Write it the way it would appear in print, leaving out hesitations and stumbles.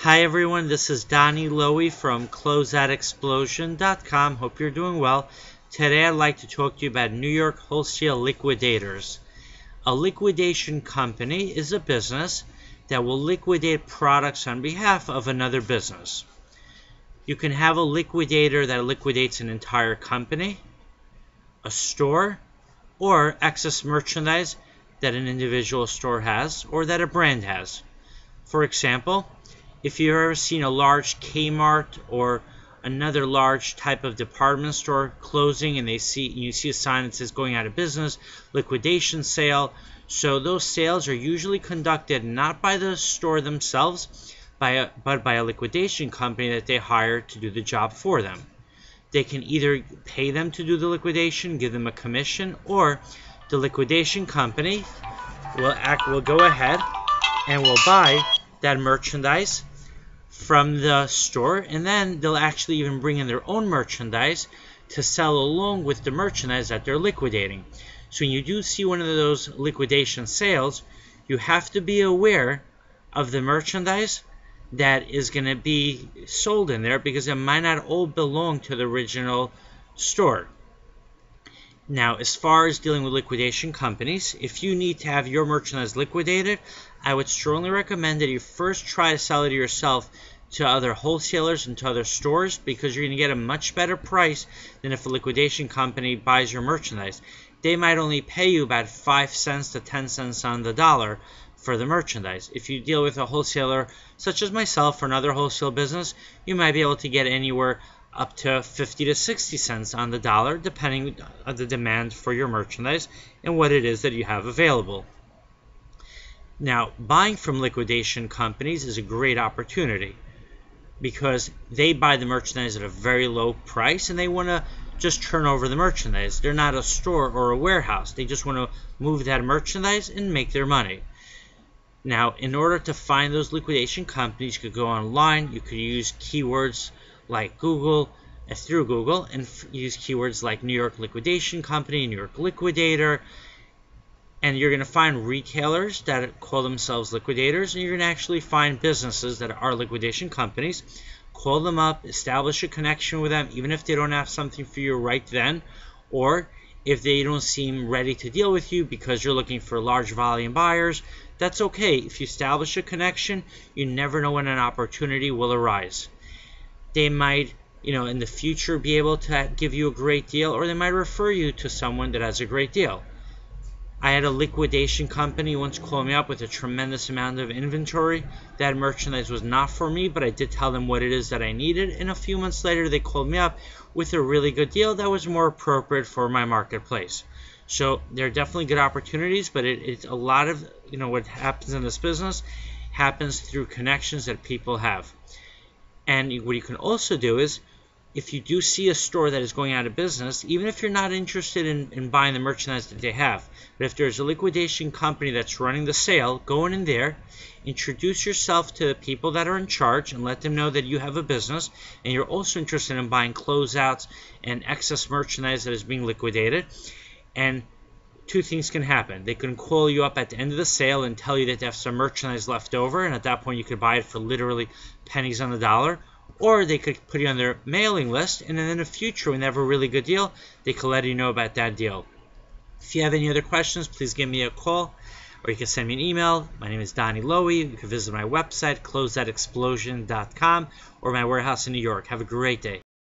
Hi everyone, this is Donny Lowy from Closeout Hope you're doing well. Today I'd like to talk to you about New York Wholesale Liquidators. A liquidation company is a business that will liquidate products on behalf of another business. You can have a liquidator that liquidates an entire company, a store, or excess merchandise that an individual store has or that a brand has. For example, if you've ever seen a large Kmart or another large type of department store closing and you see a sign that says going out of business, liquidation sale. So those sales are usually conducted not by the store themselves, but by a liquidation company that they hire to do the job for them. They can either pay them to do the liquidation, give them a commission, or the liquidation company will go ahead and will buy that merchandise from the store, and then they'll actually even bring in their own merchandise to sell along with the merchandise that they're liquidating. So when you do see one of those liquidation sales, you have to be aware of the merchandise that is going to be sold in there, because it might not all belong to the original store. Now, as far as dealing with liquidation companies, if you need to have your merchandise liquidated, I would strongly recommend that you first try to sell it yourself to other wholesalers and to other stores, because you're going to get a much better price than if a liquidation company buys your merchandise. They might only pay you about 5 cents to 10 cents on the dollar for the merchandise. If you deal with a wholesaler such as myself or another wholesale business, you might be able to get anywhere up to 50 to 60 cents on the dollar, depending on the demand for your merchandise and what it is that you have available. Now, buying from liquidation companies is a great opportunity, because they buy the merchandise at a very low price and they want to just turn over the merchandise. They're not a store or a warehouse. They just want to move that merchandise and make their money. Now, in order to find those liquidation companies, you could go online. You could use keywords like Google, through Google, and use keywords like New York Liquidation Company, New York Liquidator, and you're going to find retailers that call themselves liquidators, and you're going to actually find businesses that are liquidation companies. Call them up, establish a connection with them, even if they don't have something for you right then, or if they don't seem ready to deal with you because you're looking for large volume buyers. That's okay. If you establish a connection, you never know when an opportunity will arise. They might, in the future be able to give you a great deal, or they might refer you to someone that has a great deal. I had a liquidation company once call me up with a tremendous amount of inventory. That merchandise was not for me, but I did tell them what it is that I needed, and a few months later they called me up with a really good deal that was more appropriate for my marketplace. So there are definitely good opportunities, but it's a lot of what happens in this business happens through connections that people have. And what you can also do is, if you do see a store that is going out of business, even if you're not interested in buying the merchandise that they have, but if there's a liquidation company that's running the sale, go in there, introduce yourself to the people that are in charge and let them know that you have a business and you're also interested in buying closeouts and excess merchandise that is being liquidated. And two things can happen. They can call you up at the end of the sale and tell you that they have some merchandise left over, and at that point you could buy it for literally pennies on the dollar. Or they could put you on their mailing list, and then in the future, when they have a really good deal, they can let you know about that deal. If you have any other questions, please give me a call, or you can send me an email. My name is Donny Lowy. You can visit my website, closeoutexplosion.com, or my warehouse in New York. Have a great day.